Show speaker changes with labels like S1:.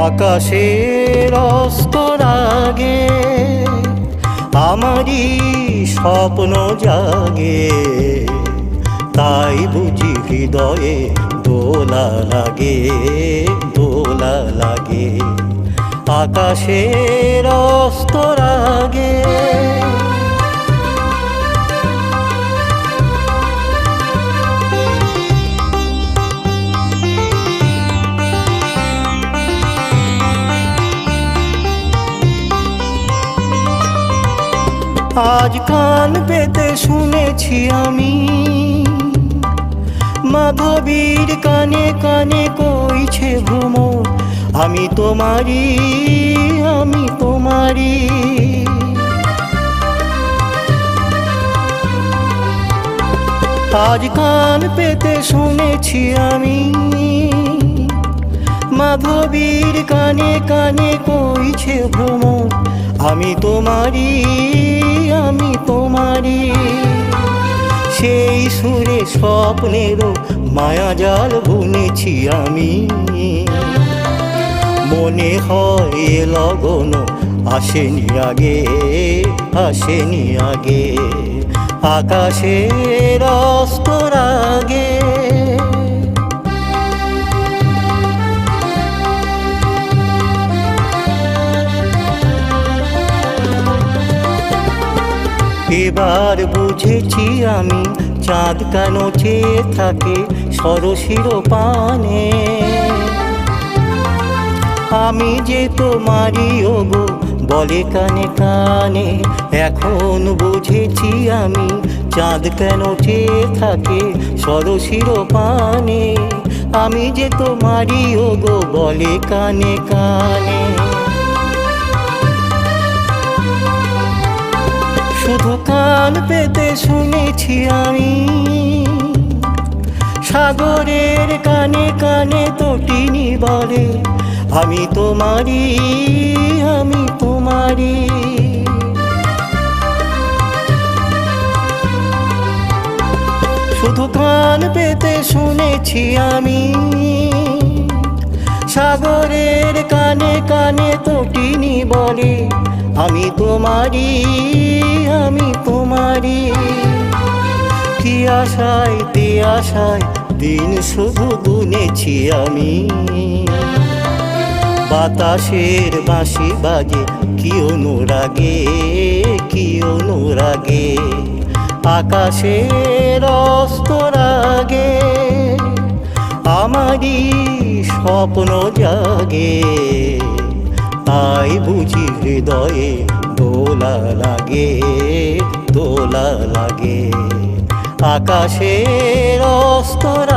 S1: আকাশের অস্তর আগে আমারই স্বপ্ন জাগে, তাই বুঝি হৃদয়ে দোলা লাগে, দোলা লাগে। আকাশের অস্তর আগে আজ কান পেতে শুনেছি আমি মাধবীর কানে কানে কইছে ভ্রমর, আমি তোমারি, আমি তোমারি। আজ কান পেতে শুনেছি আমি মাধবীর কানে কানে কইছে ভ্রমর, আমি তোমারি, আমি তোমারি। সেই সুরে স্বপ্নেরও মায়াজাল বুনেছি আমি, মনে হয় লগন আসেনি আগে, আসেনি আগে। আকাশের অস্তর আগে এবার বুঝেছি আমি চাঁদ কেন চেয়ে থাকে সরসির পানে, আমি যে তোমারই ওগো বলে কানে কানে। এখন বুঝেছি আমি চাঁদ কেন চেয়ে থাকে সরসির পানে, আমি যে তোমারই ওগো বলে কানে কানে। শুধু কান পেতে শুনেছি আমি সাগরের কানে কানে তটিনী বলে, আমি তোমারি, আমি তোমারি। শুধু কান পেতে শুনেছি আমি সাগরের কানে কানে তটিনী বলে, আমি তোমারি, আমি তোমারি। কি আশায় তে আশায় দিন শুধু গুনেছি আমি, বাতাসের বাঁশি বাজে কি অনুরাগে, কি অনুরাগে। আকাশের অস্তর আগে আমারই স্বপ্ন জাগে, তাই বুঝি হৃদয়ে দোলা লাগে, দোলা লাগে। আকাশের অস্তর